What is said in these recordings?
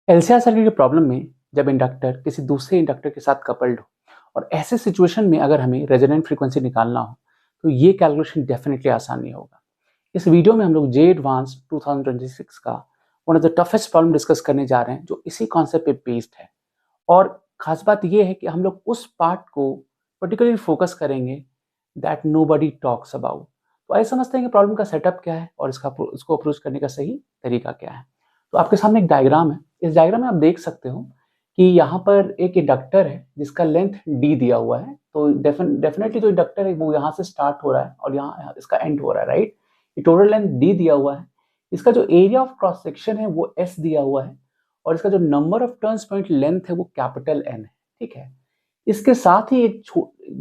LCR circuit की problem में जब इंडक्टर किसी दूसरे इंडक्टर के साथ कपल्ड हो और ऐसे सिचुएशन में अगर हमें रेजोनेंट फ्रीक्वेंसी निकालना हो तो ये कैलकुलेशन डेफिनेटली आसान नहीं होगा। इस वीडियो में हम लोग जे एडवांस 2026 का one of the toughest problem discuss करने जा रहे हैं जो इसी कॉन्सेप्ट पे बेस्ड है। और खास बात ये है कि हम लोग उस पार्ट को पर्टिकुलरली फोकस करेंगे दैट नोबडी टॉक्स अबाउट। तो आइए समझते हैं कि प्रॉब्लम का सेटअप क्या है और इसको अप्रोच करने का सही तरीका क्या है। तो आपके सामने एक डायग्राम है। इस डायग्राम में आप देख सकते हो कि यहाँ पर एक इंडक्टर है जिसका लेंथ डी दिया हुआ है। तो डेफिनेटली जो इंडक्टर है वो यहाँ से स्टार्ट हो रहा है और यहाँ इसका एंड हो रहा है, राइट। ये टोटल लेंथ डी दिया हुआ है। इसका जो एरिया ऑफ क्रॉस सेक्शन है वो एस दिया हुआ है और इसका जो number of turns point length है वो कैपिटल एन है, ठीक है। इसके साथ ही एक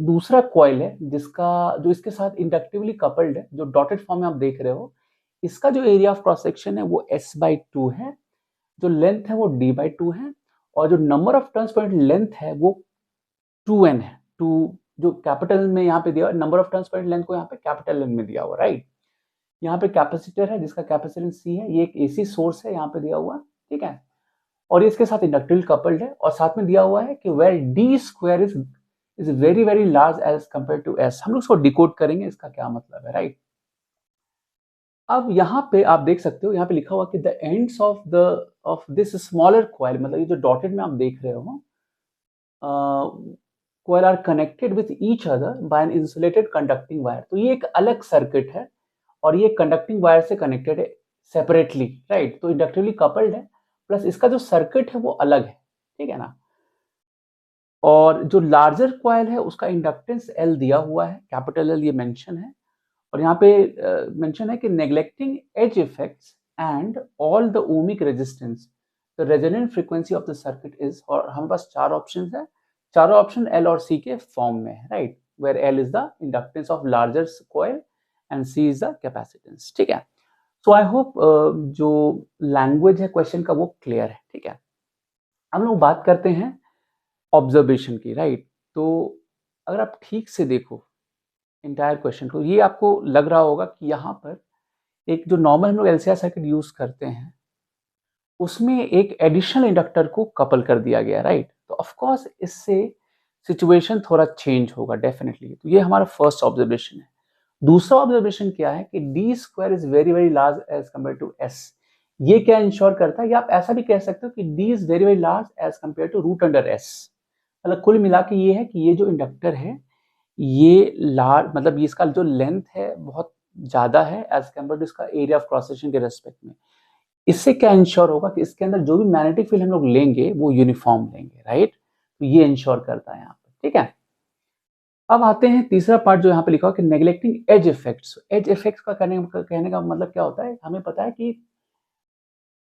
दूसरा कॉइल है जिसका जो इसके साथ इंडक्टिवली कपल्ड है, जो डॉटेड फॉर्म में आप देख रहे हो। इसका जो एरिया ऑफ क्रॉस सेक्शन है वो एस बाई टू है, जो लेंथ है वो डी बाई टू है और जो number of turns point length है वो टू एन है। टू जो कैपिटल में यहाँ पे दिया हुआ, number of turns point length को यहाँ पे कैपिटल एन में दिया हुआ, राइट। यहाँ पे कैपेसिटर है जिसका कैपेसिटेंस सी है, ये एक एसी सोर्स है यहाँ पे दिया हुआ, ठीक है। और ये इसके साथ इंडक्टिवली कपल्ड है और साथ में दिया हुआ है कि where D square is very very large as compare to S. हम लोग इसको डिकोड करेंगे, इसका क्या मतलब है, राइट। अब यहाँ पे आप देख सकते हो, यहाँ पे लिखा हुआ कि the ends of this smaller coil, मतलब ये जो डॉटेड में आप देख रहे हो, coil are connected with each other by an insulated conducting wire. तो ये एक अलग सर्किट है और ये कंडक्टिंग वायर से कनेक्टेड है सेपरेटली, राइट। तो इंडक्टिवली कपल्ड है प्लस इसका जो सर्किट है वो अलग है, ठीक है ना। और जो लार्जर कॉइल है उसका इंडक्टेंस एल दिया हुआ है, कैपिटल एल ये मेंशन है। और यहाँ पे मेंशन है कि neglecting edge effects and all the ohmic resistance the resonant frequency of the circuit is. और हमारे पास चार ऑप्शंस है, चारों ऑप्शन एल और सी के फॉर्म में है, right. Where L is the inductance of larger coil and C is the capacitance, ठीक है। सो आई होप जो लैंग्वेज है क्वेश्चन का वो क्लियर है, ठीक है। हम लोग बात करते हैं ऑब्जर्वेशन की, राइट। तो अगर आप ठीक से देखो इंटायर क्वेश्चन को, ये आपको लग रहा होगा कि यहाँ पर एक जो नॉर्मल हम लोग एलसीआर सर्किट यूज करते हैं उसमें एक एडिशनल इंडक्टर को कपल कर दिया गया, राइट। तो ऑफ कोर्स इससे सिचुएशन थोड़ा चेंज होगा डेफिनेटली। तो ये हमारा फर्स्ट ऑब्जर्वेशन है। दूसरा ऑब्जर्वेशन क्या है कि D square is very very large as compare to S. ये क्या इंश्योर करता है, या आप ऐसा भी कह सकते हो कि D is very very large as compare to root under S. मतलब कुल मिला के ये है कि ये जो इंडक्टर है ये लार्ज, मतलब ये इसका जो लेंथ है बहुत ज्यादा है एज कम्पेयर टू इसका एरिया ऑफ क्रॉस सेक्शन के रेस्पेक्ट में। इससे क्या इंश्योर होगा कि इसके अंदर जो भी मैग्नेटिक फील्ड हम लोग लेंगे वो यूनिफॉर्म लेंगे, राइट। तो ये इंश्योर करता है यहाँ पे, ठीक है। अब आते हैं तीसरा पार्ट जो यहाँ पे लिखा हुआ कि neglecting edge effects. Edge effects का कहने का मतलब क्या होता है, हमें पता है कि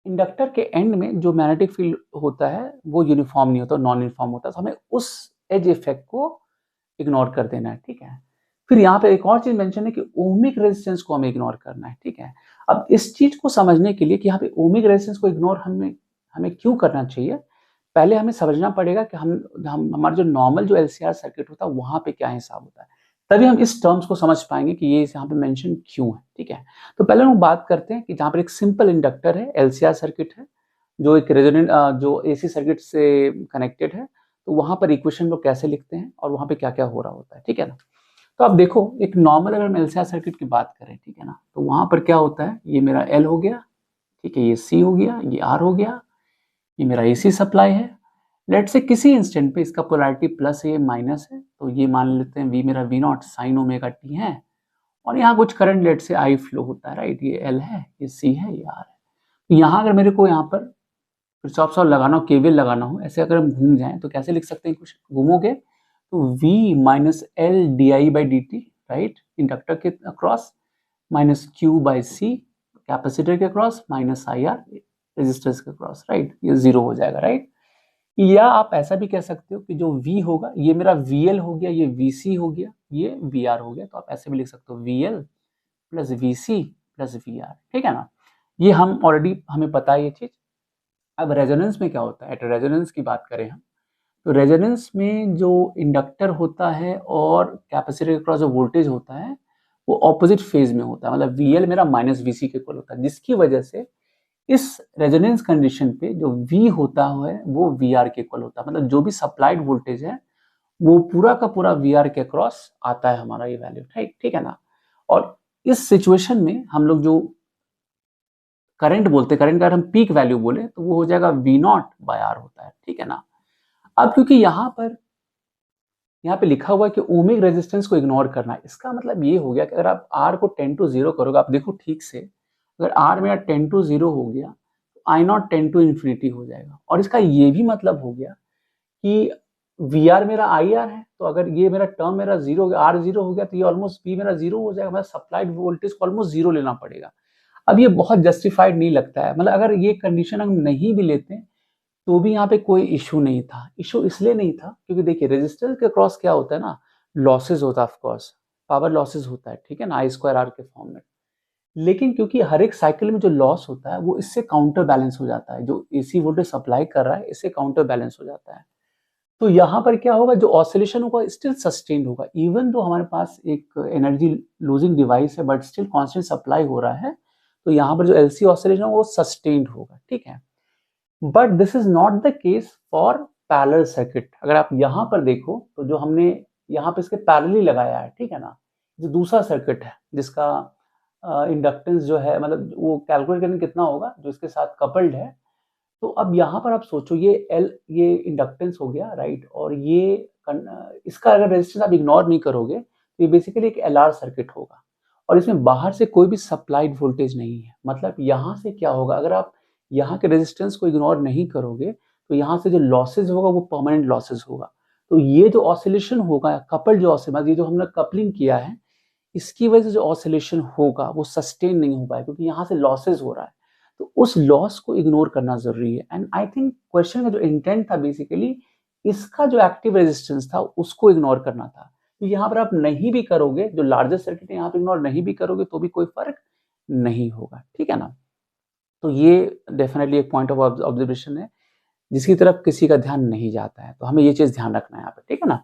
इंडक्टर के एंड में जो मैग्नेटिक फील्ड होता है वो यूनिफॉर्म नहीं होता, नॉन यूनिफॉर्म होता है। तो हमें उस एज इफेक्ट को इग्नोर कर देना है, ठीक है। फिर यहाँ पे एक और चीज मेंशन है कि ओमिक रेजिस्टेंस को हमें इग्नोर करना है, ठीक है। अब इस चीज को समझने के लिए कि यहाँ पे ओमिक रेजिस्टेंस को इग्नोर हमें हमें क्यों करना चाहिए, पहले हमें समझना पड़ेगा कि हम हमारा जो नॉर्मल जो एलसीआर सर्किट होता है वहां पे क्या हिसाब होता है। तभी हम इस टर्म्स को समझ पाएंगे कि ये यहाँ पे मेंशन क्यों है, ठीक है। तो पहले हम बात करते हैं कि जहाँ पर एक सिंपल इंडक्टर है, एलसीआर सर्किट है, जो एक रेजोनेंट जो एसी सर्किट से कनेक्टेड है। तो वहां पर इक्वेशन लोग कैसे लिखते हैं और वहां पे क्या क्या हो रहा होता है, ठीक है ना। तो आप देखो एक नॉर्मल अगर हम एलसीआर सर्किट की बात करें, ठीक है ना, तो वहां पर क्या होता है, ये मेरा एल हो गया, ठीक है, ये सी हो गया, ये आर हो गया, ये मेरा एसी सप्लाई है। लेट से किसी इंस्टेंट पे इसका पोलैरिटी प्लस है, ये माइनस है, तो ये मान लेते हैं वी मेरा V naught sine omega T है। और यहाँ कुछ करंट लेट से आई फ्लो होता है, राइट। ये एल है, ये सी है, ये आर है। तो यहाँ अगर मेरे को यहाँ पर किरचॉफ लगाना हो, केवीएल लगाना हो, ऐसे अगर हम घूम जाएं तो कैसे लिख सकते हैं, कुछ घूमोगे तो v minus L D I by D T, right, inductor के across, minus Q by C capacitor के across, minus I R resistance के अक्रॉस, राइट। ये जीरो हो जाएगा, राइट। या आप ऐसा भी कह सकते हो कि जो v होगा ये मेरा vl हो गया, ये vc हो गया, ये vr हो गया। तो आप ऐसे भी लिख सकते हो vl plus vc plus vr, ठीक है ना। ये हम ऑलरेडी हमें पता है ये चीज। अब रेजोनेंस में क्या होता है, एट रेजोनेंस की बात करें हम, तो रेजोनेंस में जो इंडक्टर होता है और कैपेसिटर के क्रॉस जो वोल्टेज होता है वो ऑपोजिट फेज में होता है। मतलब VL मेरा माइनस VC के इक्वल होता है, जिसकी वजह से इस रेजोनेंस कंडीशन पे जो V होता है वो VR के इक्वल होता है, मतलब जो भी सप्लाइड वोल्टेज है वो पूरा का पूरा VR के क्रॉस आता है हमारा ये वैल्यू, ठीक है ना। और इस सिचुएशन में हम लोग जो करंट बोलते हैं, करंट का अगर हम पीक वैल्यू बोले तो वो हो जाएगा V0/R होता है, ठीक है ना। अब क्योंकि यहाँ पे लिखा हुआ है कि ओमिक रेजिस्टेंस को इग्नोर करना है, इसका मतलब ये हो गया कि अगर आप R को 10 to 0 करोगे, आप देखो ठीक से, अगर R मेरा 10 to 0 हो गया तो I0 10 to infinity हो जाएगा। और इसका ये भी मतलब हो गया कि VR मेरा IR है, तो अगर ये मेरा टर्म मेरा जीरो हो गया, R जीरो हो गया, तो ये ऑलमोस्ट V मेरा जीरो हो जाएगा, मतलब सप्लाइड वोल्टेज को ऑलमोस्ट जीरो लेना पड़ेगा। अब ये बहुत जस्टिफाइड नहीं लगता है, मतलब अगर ये कंडीशन हम नहीं भी लेते तो भी यहाँ पे कोई इशू नहीं था। इशू इसलिए नहीं था क्योंकि देखिए रेजिस्टेंस के क्रॉस क्या होता है ना, लॉसेज होता है, ऑफ कोर्स पावर लॉसेज होता है, ठीक है ना, I²R के फॉर्म में। लेकिन क्योंकि हर एक साइकिल में जो लॉस होता है वो इससे काउंटर बैलेंस हो जाता है, जो AC वोल्टेज सप्लाई कर रहा है इससे काउंटर बैलेंस हो जाता है। तो यहाँ पर क्या होगा, जो ऑसिलेशन होगा स्टिल सस्टेन्ड होगा, इवन तो हमारे पास एक एनर्जी लूजिंग डिवाइस है बट स्टिल कांस्टेंट सप्लाई हो रहा है, तो यहाँ पर जो LC ऑसिलेशन है वो सस्टेन्ड होगा, ठीक है। But this is not the case for parallel circuit. अगर आप यहाँ पर देखो तो जो हमने यहाँ पे इसके पैरेलली लगाया है, ठीक है ना, जो दूसरा सर्किट है जिसका इंडक्टेंस जो है, मतलब वो कैलकुलेट करने कितना होगा जो इसके साथ कपल्ड है। तो अब यहाँ पर आप सोचो ये इंडक्टेंस हो गया, राइट, और इसका अगर रेजिस्टेंस आप इग्नोर नहीं करोगे तो ये बेसिकली एक LR सर्किट होगा और इसमें बाहर से कोई भी सप्लाइड वोल्टेज नहीं है। मतलब यहाँ से क्या होगा, अगर आप यहाँ के रेजिस्टेंस को इग्नोर नहीं करोगे तो यहाँ से जो लॉसेज होगा वो परमानेंट लॉसेज होगा। तो ये जो ऑसिलेशन होगा, कपल्ड जो ऑसिलेशन, ये जो हमने कपलिंग किया है, इसकी वजह से जो ऑसिलेशन होगा वो सस्टेन नहीं हो पाएगा क्योंकि यहाँ से लॉसेज हो रहा है। तो उस लॉस को इग्नोर करना जरूरी है। एंड आई थिंक क्वेश्चन का जो इंटेंट था बेसिकली इसका जो एक्टिव रेजिस्टेंस था उसको इग्नोर करना था। तो यहाँ पर आप नहीं भी करोगे, जो लार्जेस्ट सर्किट है यहाँ पे इग्नोर नहीं भी करोगे तो भी कोई फर्क नहीं होगा, ठीक है ना। तो ये डेफिनेटली एक पॉइंट ऑफ ऑब्जर्वेशन है जिसकी तरफ किसी का ध्यान नहीं जाता है, तो हमें ये चीज ध्यान रखना है यहाँ पे, ठीक है ना।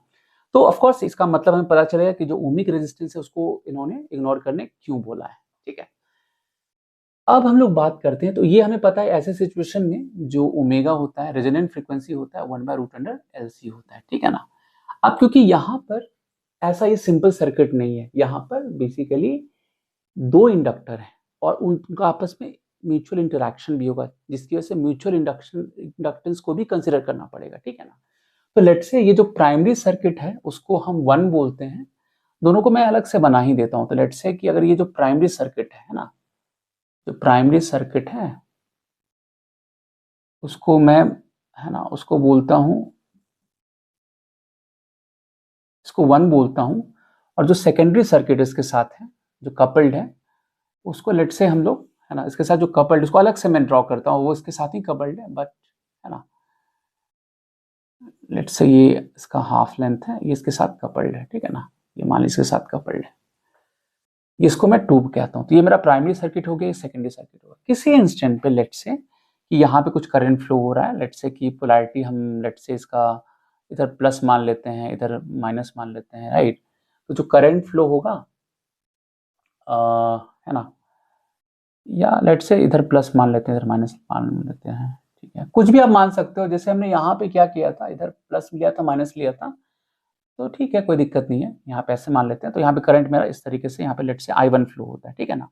तो ऑफ कोर्स इसका मतलब हमें पता चलेगा कि जो ओमिक रेजिस्टेंस है उसको इन्होंने इग्नोर करने क्यों बोला है, ठीक है। अब हम लोग बात करते हैं, तो ये हमें पता है ऐसे सिचुएशन में जो ओमेगा होता है, रेजोनेंट फ्रीक्वेंसी होता है 1/√LC होता है, ठीक है ना। अब क्योंकि यहाँ पर ऐसा ये सिंपल सर्किट नहीं है, यहाँ पर बेसिकली दो इंडक्टर हैं और उनका आपस में म्यूचुअल इंटरेक्शन भी होगा जिसकी वजह से म्यूचुअल इंडक्टेंस को भी कंसिडर करना पड़ेगा, ठीक है ना। तो लेट्स से ये जो प्राइमरी सर्किट है उसको हम 1 बोलते हैं, दोनों को मैं अलग से बना ही देता हूँ। तो लेट्स से कि अगर ये जो प्राइमरी सर्किट है ना, जो प्राइमरी सर्किट है उसको मैं, है ना, उसको बोलता हूँ, इसको 1 बोलता हूँ, और जो सेकेंडरी सर्किट इसके साथ है जो कपल्ड है उसको लेट्स से हम लोग, है ना, इसके साथ जो कपल्ड उसको अलग से मैं ड्रॉ करता हूँ, वो इसके साथ ही कपल्ड है बट, है ना, लेट्स से ये इसका हाफ लेंथ है, ये इसके साथ कपल्ड है, ठीक है ना, ये मान लीजिए इसके साथ कपल्ड है, इसको मैं ट्यूब कहता हूँ। तो ये मेरा प्राइमरी सर्किट हो गया, ये सेकेंडरी सर्किट होगा। किसी इंस्टेंट पे लेट्स से कि यहाँ पे कुछ करंट फ्लो हो रहा है, लेट्स से कि पोलैरिटी हम लेट्स से इसका इधर प्लस मान लेते हैं, इधर माइनस मान लेते हैं, राइट। तो जो करंट फ्लो होगा है ना, या लेट्स से इधर प्लस मान लेते हैं, इधर माइनस मान लेते हैं, ठीक है, कुछ भी आप मान सकते हो। जैसे हमने यहाँ पे क्या किया था, इधर प्लस लिया था माइनस लिया था, तो ठीक है, कोई दिक्कत नहीं है, यहाँ पे ऐसे मान लेते हैं। तो यहाँ पे करंट मेरा इस तरीके से यहाँ पे लेट्स से I1 फ्लो होता है, ठीक है ना।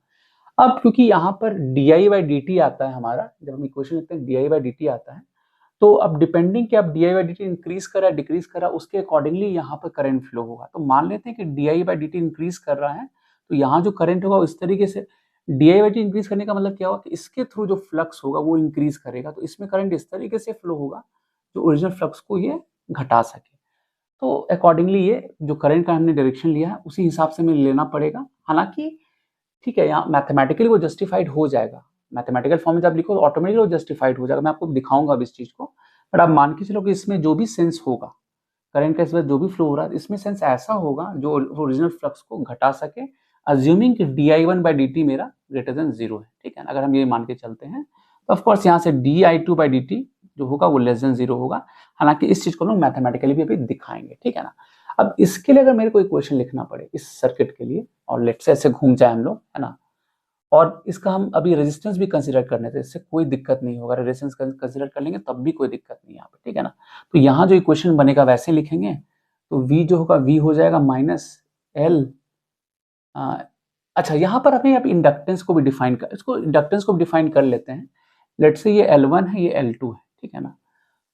अब क्योंकि यहाँ पर di/dt आता है हमारा, जब हम इक्वेशन लिखते हैं di/dt आता है, तो अब डिपेंडिंग कि आप di/dt इंक्रीज करा डिक्रीज करा उसके अकॉर्डिंगली यहाँ पर करंट फ्लो होगा। तो मान लेते हैं कि di/dt इंक्रीज कर रहा है, तो यहाँ जो करंट होगा इस तरीके से, di/dt इंक्रीज करने का मतलब क्या होगा कि इसके थ्रू जो फ्लक्स होगा वो इंक्रीज करेगा, तो इसमें करंट इस तरीके से फ्लो होगा जो ओरिजिनल फ्लक्स को ये घटा सके। तो अकॉर्डिंगली ये जो करंट का हमने डायरेक्शन लिया है उसी हिसाब से हमें लेना पड़ेगा। हालांकि ठीक है, यहाँ मैथमेटिकली वो जस्टिफाइड हो जाएगा, मैथमेटिकल फॉर्म में जब लिखो तो ऑटोमेटिकली वो जस्टिफाइड हो जाएगा, मैं आपको दिखाऊंगा अब इस चीज को। बट आप मान के चलो कि इसमें जो भी सेंस होगा, करंट का इस वक्त जो भी फ्लो हो रहा है, इसमें सेंस ऐसा होगा जो ओरिजिनल फ्लक्स को घटा सके, अज्यूमिंग कि di1/dt मेरा ग्रेटर देन 0 है, ठीक है ना। अगर हम ये मान के चलते हैं तो ऑफकोर्स यहाँ से di2/dt जो होगा वो लेस देन 0 होगा। हालांकि इस चीज को हम मैथमेटिकली भी अभी दिखाएंगे, ठीक है ना। अब इसके लिए अगर मेरे को इक्वेशन लिखना पड़े इस सर्किट के लिए, और लेट्स से ऐसे घूम जाए हम लोग, है ना, और इसका हम अभी रेजिस्टेंस भी कंसीडर करने थे, इससे कोई दिक्कत नहीं होगा, रेजिस्टेंस कंसीडर कर लेंगे तब भी कोई दिक्कत नहीं है यहाँ पे, ठीक है ना। तो यहाँ जो इक्वेशन बनेगा वैसे लिखेंगे, तो v जो होगा v हो जाएगा -L। अच्छा, यहाँ पर हमें अब इंडक्टेंस को भी डिफाइन कर, इसको इंडक्टेंस को भी डिफाइन कर लेते हैं। लेट्स से ये L1 है, ये L2 है, ठीक है ना।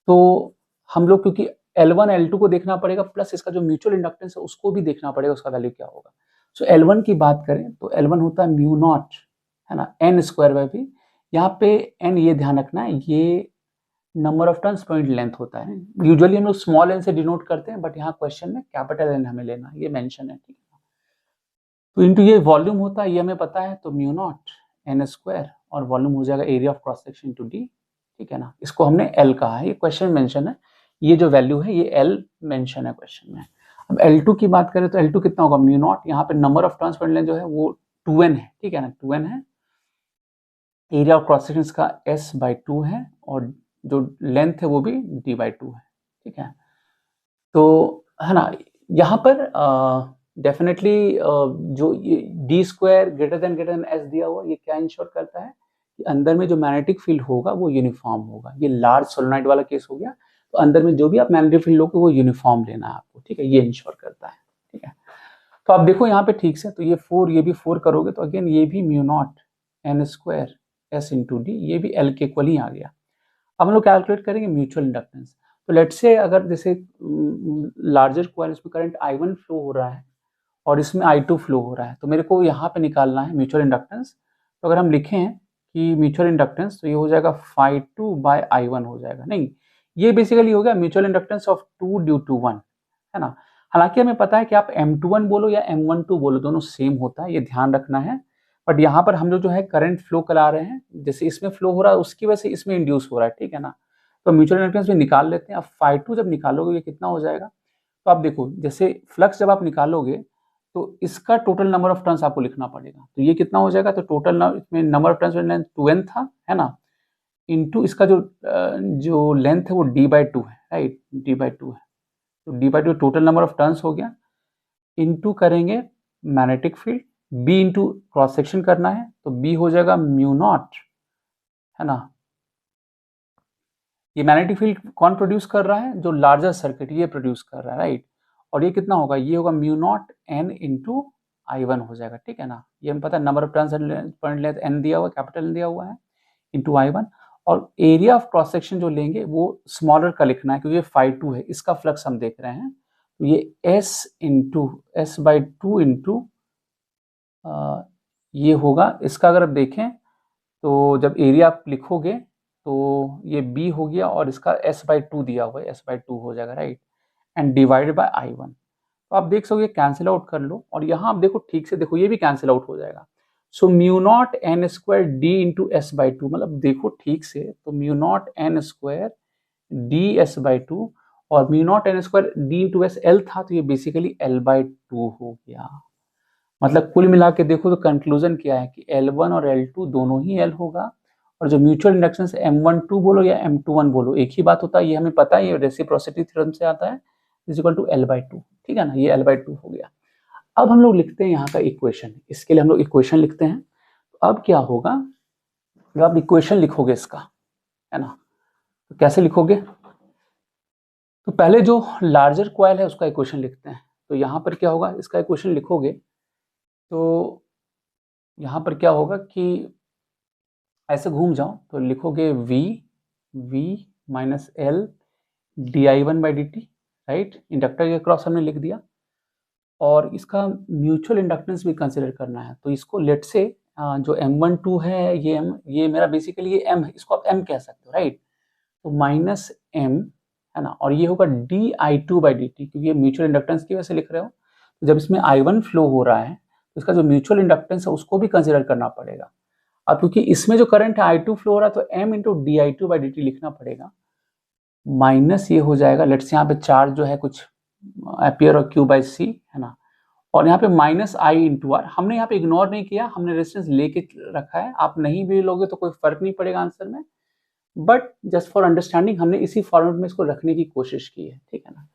तो हम लोग क्योंकि L1 L2 को देखना पड़ेगा, प्लस इसका जो म्यूचुअल इंडक्टेंस है उसको भी देखना पड़ेगा, उसका वैल्यू क्या होगा। सो L1 की बात करें तो L1 होता है म्यू नॉट, है ना, n स्क्वायर बाय v। यहाँ पे n ये ध्यान रखना है, ये number of turns point length होता है। यूजुअली हम लोग स्मॉल n से डिनोट करते हैं, बट यहाँ क्वेश्चन में कैपिटल N हमें लेना है, ये मेंशन है, ठीक है। तो इनटू ये वॉल्यूम होता है, ये हमें पता है, तो म्यू नॉट n स्क्वायर, और वॉल्यूम हो जाएगा area of cross section into d, ठीक है ना। इसको हमने L कहा है, ये क्वेश्चन मेंशन है, ये जो वैल्यू है ये L मेंशन है क्वेश्चन में। अब L2 की बात करें तो L2 कितना होगा, म्यू नॉट, यहाँ पे number of turns point length जो है वो 2n है, ठीक है ना, 2n है। एरिया ऑफ क्रॉस सेक्शन का S/2 है, और जो लेंथ है वो भी D/2 है, ठीक है। तो है ना, यहाँ पर डेफिनेटली जो ये d square greater than s दिया हुआ, ये क्या इंश्योर करता है कि अंदर में जो मैग्नेटिक फील्ड होगा वो यूनिफॉर्म होगा। ये लार्ज सोलेनॉइड वाला केस हो गया, तो अंदर में जो भी आप मैग्नेटिक फील्ड लोगे वो यूनिफॉर्म लेना है आपको, ठीक है, ये इंश्योर करता है, ठीक है। तो आप देखो यहाँ पे ठीक से, तो ये 4, ये भी 4 करोगे तो अगेन ये भी mu naught n square s into D, ये भी L के इक्वल ही आ गया। अब हम लोग कैलकुलेट करेंगे म्यूचुअल इंडक्टेंस। तो लेट्स से अगर जैसे लार्जर कॉइल, इसमें करंट I1 फ्लो हो रहा है और इसमें I2 फ्लो हो रहा है, तो मेरे को यहाँ पे निकालना है म्यूचुअल इंडक्टेंस। तो अगर हम लिखें कि म्यूचुअल इंडक्टेंस, तो ये हो जाएगा phi2/I1 हो जाएगा। नहीं, ये बेसिकली हो गया mutual inductance of 2 due to 1, है ना। हालांकि हमें पता है कि आप M21 बोलो या M12 बोलो, दोनों सेम होता है, ये ध्यान रखना है। बट यहाँ पर हम लोग जो है करंट फ्लो करा रहे हैं, जैसे इसमें फ्लो हो रहा है उसकी वजह से इसमें इंड्यूस हो रहा है, ठीक है ना। तो म्यूचुअल इंडक्टेंस भी निकाल लेते हैं। अब phi2 जब निकालोगे ये कितना हो जाएगा, तो आप देखो जैसे फ्लक्स जब आप निकालोगे तो इसका टोटल नंबर ऑफ टर्न्स आपको लिखना पड़ेगा। तो ये कितना हो जाएगा, तो टोटल इसमें नंबर ऑफ टर्न्स 2n था, है ना, इनटू इसका जो लेंथ है वो d/2 है, राइट, d/2 है। तो d/2 total number of turns हो गया, इनटू करेंगे magnetic field, b into cross section करना है, तो b हो जाएगा म्यू नॉट, है ना। ये मैग्नेटिक फील्ड कौन प्रोड्यूस कर रहा है, जो लार्जर सर्किट ये प्रोड्यूस कर रहा है, राइट। और ये कितना होगा, ये होगा mu naught n into I1 हो जाएगा, ठीक है ना। ये हमें पता है number of turns point length n दिया हुआ, कैपिटल N दिया हुआ है, इंटू I1। और एरिया ऑफ क्रॉस सेक्शन जो लेंगे वो स्मॉलर का लिखना है, क्योंकि ये phi2 है, इसका फ्लक्स हम देख रहे हैं। तो ये S/2 इंटू ये होगा, इसका अगर आप देखें तो जब एरिया आप लिखोगे तो ये b हो गया, और इसका S/2 दिया हुआ है, S/2 हो जाएगा, right, and divided by I1। तो आप देख सकते कैंसिल आउट कर लो, और यहाँ आप देखो ठीक से, देखो ये भी कैंसिल आउट हो जाएगा। So mu naught n square d into S/2, मतलब देखो ठीक से, तो mu naught n square d S/2, और mu naught n square d into S L था, तो ये बेसिकली L/2 हो गया। मतलब कुल मिला के देखो तो कंक्लूजन क्या है कि L1 और L2 दोनों ही L होगा, और जो म्यूचुअल इंडक्टेंस M12 बोलो या M21 बोलो एक ही बात होता है, ये हमें पता है, ये रेसिप्रोसिटी थ्योरम से आता है, इज इक्वल टू L/2, ठीक है ना, ये L/2 हो गया। अब हम लोग लिखते हैं यहाँ का इक्वेशन, इसके लिए हम लोग इक्वेशन लिखते हैं। तो अब क्या होगा, जब आप इक्वेशन लिखोगे इसका, है ना, तो कैसे लिखोगे, तो पहले जो लार्जर कॉइल है उसका इक्वेशन लिखते हैं। तो यहाँ पर क्या होगा, इसका इक्वेशन लिखोगे तो यहाँ पर क्या होगा कि ऐसे घूम जाओ, तो लिखोगे v minus L di1/dt, right, inductor के क्रॉस हमने लिख दिया, और इसका म्यूचुअल इंडक्टेंस भी कंसिडर करना है। तो इसको लेट से जो M12 है, ये मेरा बेसिकली ये M है, इसको आप M कह सकते हो, राइट। तो माइनस M, है ना, और ये होगा di2/dt, क्योंकि ये म्यूचुअल इंडक्टेंस की वजह से लिख रहे हो। तो जब इसमें I1 फ्लो हो रहा है तो इसका जो म्यूचुअल इंडक्टेंस है उसको भी कंसिडर करना पड़ेगा। अब क्योंकि इसमें जो करंट है I2 फ्लो हो रहा है, तो M इंटू di2/dt लिखना पड़ेगा, माइनस ये हो जाएगा, लेट्स यहाँ पे चार्ज जो है कुछ एम्पियर और Q/C, है ना, और यहाँ पे माइनस I इंटू आर, हमने यहाँ पे इग्नोर नहीं किया, हमने रेजिस्टेंस लेके रखा है। आप नहीं भी लोगे तो कोई फर्क नहीं पड़ेगा आंसर में, बट जस्ट फॉर अंडरस्टैंडिंग हमने इसी फॉर्मेट में इसको रखने की कोशिश की है, ठीक है ना।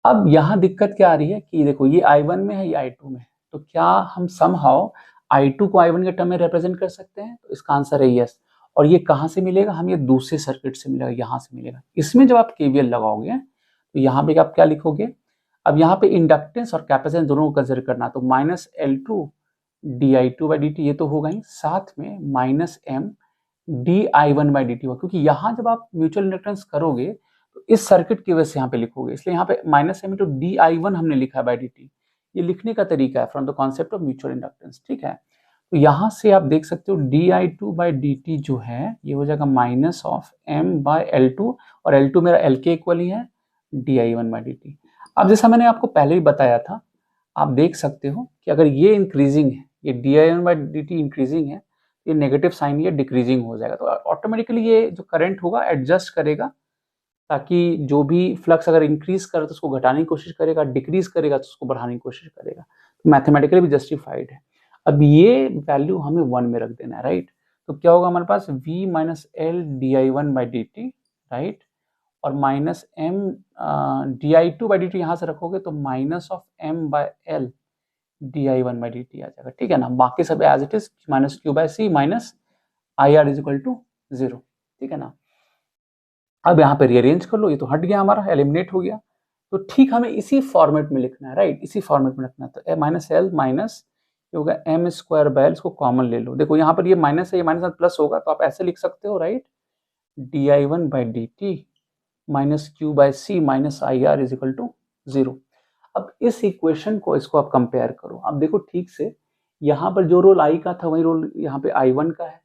अब यहाँ दिक्कत क्या आ रही है कि देखो ये I1 में है, ये I2 में है, तो क्या हम समहाउ I2 को I1 के टर्म में रिप्रेजेंट कर सकते हैं, तो इसका आंसर है यस। और ये कहाँ से मिलेगा, हम ये दूसरे सर्किट से मिलेगा, यहाँ से मिलेगा। इसमें जब आप KVL लगाओगे तो यहाँ पे आप क्या लिखोगे, अब यहाँ पे इंडक्टेंस और कैपेसिटेंस दोनों को कंसिडर करना, तो माइनस L2 di2/dt ये तो होगा ही, साथ में माइनस M di1/dt होगा, क्योंकि यहाँ जब आप म्यूचुअल इंडक्टेंस करोगे तो इस सर्किट की वजह से यहाँ पे लिखोगे, इसलिए यहाँ पे माइनस M × di1 हमने लिखा है /dt। ये लिखने का तरीका है from the concept of mutual inductance, ठीक है। तो यहाँ से आप देख सकते हो di2/dt जो है ये हो जाएगा माइनस ऑफ M/L2, और L2 मेरा L के इक्वल ही है di1/dt। अब जैसा मैंने आपको पहले ही बताया था, आप देख सकते हो कि अगर ये इंक्रीजिंग है, ये di1/dt इंक्रीजिंग है, ये नेगेटिव साइन ये डिक्रीजिंग हो जाएगा, तो ऑटोमेटिकली ये जो करंट होगा एडजस्ट करेगा, ताकि जो भी फ्लक्स अगर इंक्रीज करे तो उसको घटाने की कोशिश करेगा, डिक्रीज करेगा तो उसको बढ़ाने की कोशिश करेगा, तो मैथमेटिकली भी जस्टिफाइड है। अब ये वैल्यू हमें 1 में रख देना है, राइट। तो क्या होगा हमारे पास v - L di1/dt, राइट, और माइनस M di2/dt यहाँ से रखोगे तो माइनस ऑफ M/L di1/dt आ जाएगा, ठीक है ना। बाकी सब as it is minus q/c minus IR = 0, ठीक है ना। अब यहाँ पे रीअरेंज कर लो, ये तो हट गया हमारा, एलिमिनेट हो गया। तो ठीक हमें इसी फॉर्मेट में लिखना है, राइट, इसी फॉर्मेट में लिखना है। तो माइनस L माइनस ये होगा M²/L, इसको कॉमन ले लो। देखो यहाँ पर ये माइनस है, ये माइनस प्लस होगा, तो आप ऐसे लिख सकते हो, right, di1/dt minus q/c minus IR = 0। अब इस इक्वेशन को, इसको आप कंपेयर करो। अब देखो ठीक से, यहाँ पर जो रोल I का था वही रोल यहाँ पे I1 का है,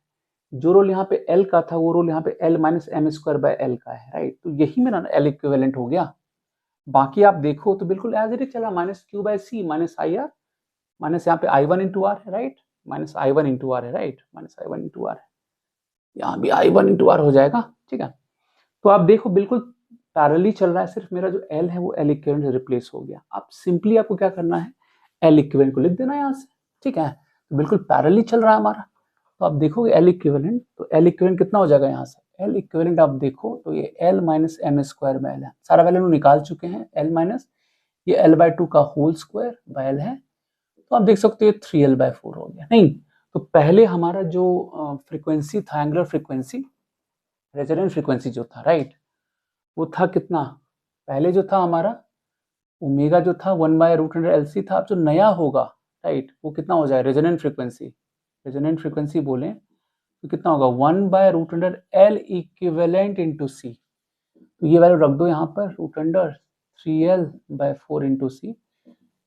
जो रोल यहाँ पे L का था वो रोल यहाँ पे L माइनस M²/L का है, राइट। तो यही मेरा L इक्विवेलेंट हो गया। बाकी आप देखो तो बिल्कुल एज इट इज चला, minus q/c minus IR, minus यहाँ पे I1 × R है, राइट, माइनस I1 × R है, राइट, माइनस I1 × R है, यहाँ भी I1 × R हो जाएगा, ठीक है। तो आप देखो बिल्कुल पैरेलली चल रहा है, सिर्फ मेरा जो L है वो L इक्विवेलेंट से रिप्लेस हो गया। अब सिंपली आपको क्या करना है, L इक्विवेलेंट को लिख देना है यहाँ से, ठीक है। तो बिल्कुल पैरेलली चल रहा है हमारा। तो आप देखोगे L इक्विवेलेंट, तो L इक्विवेलेंट कितना हो जाएगा यहाँ से, L इक्विवेलेंट आप देखो तो ये L माइनस M²/L है, सारा वैल्यू निकाल चुके हैं। L माइनस ये L/2 का होल स्क्वायर बाय L है, तो आप देख सकते हो 3L/4 हो गया। नहीं तो पहले हमारा जो फ्रीक्वेंसी था, एंगुलर फ्रीक्वेंसी, रेजोनेंट फ्रीक्वेंसी जो था, राइट, वो था कितना, पहले जो था हमारा ओमेगा जो था 1/√LC था। अब जो नया होगा, राइट, वो कितना हो जाए, रेजोनेंट फ्रीक्वेंसी, रेजोनेंट फ्रीक्वेंसी बोलें तो कितना होगा 1/√L इक्विवेलेंट × C। तो ये वैल्यू रख दो यहाँ पर, √3L/4 × C,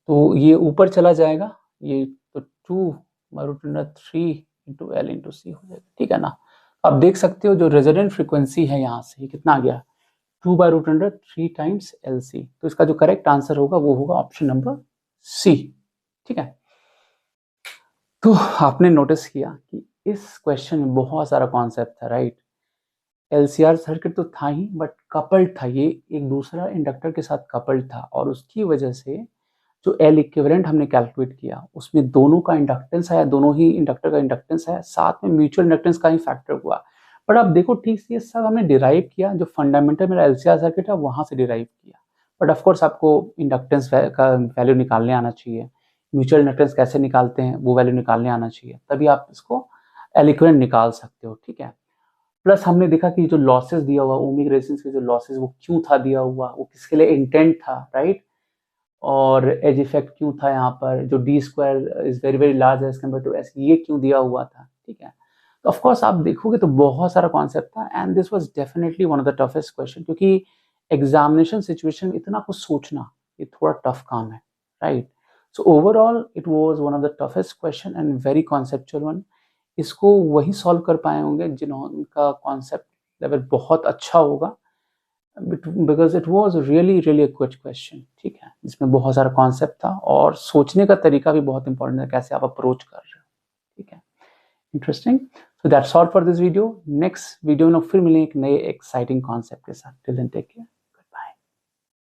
तो ये ऊपर चला जाएगा, ये तो 2/√3 × L × C हो जाएगा, ठीक है ना। आप देख सकते हो जो रेजोनेंट फ्रीक्वेंसी है यहाँ से, ये कितना आ गया, 2/√3 टाइम्स LC। तो इसका जो करेक्ट आंसर होगा वो होगा ऑप्शन नंबर C, ठीक है। तो आपने नोटिस किया कि इस क्वेश्चन में बहुत सारा कॉन्सेप्ट था, राइट। LCR सर्किट तो था ही, बट कपल्ड था, ये एक दूसरा इंडक्टर के साथ कपल्ड था, और उसकी वजह से जो L इक्विवेलेंट हमने कैलकुलेट किया उसमें दोनों का इंडक्टेंस आया, दोनों ही इंडक्टर का इंडक्टेंस है, साथ में म्यूचुअल इंडक्टेंस का ही फैक्टर हुआ। बट अब देखो ठीक से, ये सब हमने डिराइव किया, जो फंडामेंटल मेरा LCR सर्किट है वहाँ से डिराइव किया। बट ऑफकोर्स आपको इंडक्टेंस का वैल्यू निकालने आना चाहिए, म्यूचुअल इंडक्टेंस कैसे निकालते हैं वो वैल्यू निकालने आना चाहिए, तभी आप इसको L इक्विवेलेंट निकाल सकते हो, ठीक है। प्लस हमने देखा कि जो लॉसेस दिया हुआ, ओमिक रेजिस्टेंस के जो लॉसेस, वो क्यों था दिया हुआ, वो किसके लिए इंटेंट था, राइट, और एज इफेक्ट क्यों था यहाँ पर, जो d² is very very large as compare to s, ये क्यों दिया हुआ था, ठीक है। तो ऑफ कोर्स आप देखोगे तो बहुत सारा कॉन्सेप्ट था, and this was definitely one of the toughest question, क्योंकि एग्जामिनेशन सिचुएशन में इतना कुछ सोचना ये थोड़ा टफ काम है, right. So overall it was one of the toughest question and very conceptual one. इसको वही सॉल्व कर पाए होंगे जिनका कॉन्सेप्ट लेवल बहुत अच्छा होगा, because it was really really good question, ठीक है, जिसमें बहुत सारा कॉन्सेप्ट था और सोचने का तरीका भी बहुत इंपॉर्टेंट है, कैसे आप अप्रोच कर रहे हो, ठीक है, interesting. So that's all for this video. Next video में फिर मिलेंगे एक नए एक्साइटिंग कॉन्सेप्ट के साथ। Till then take care.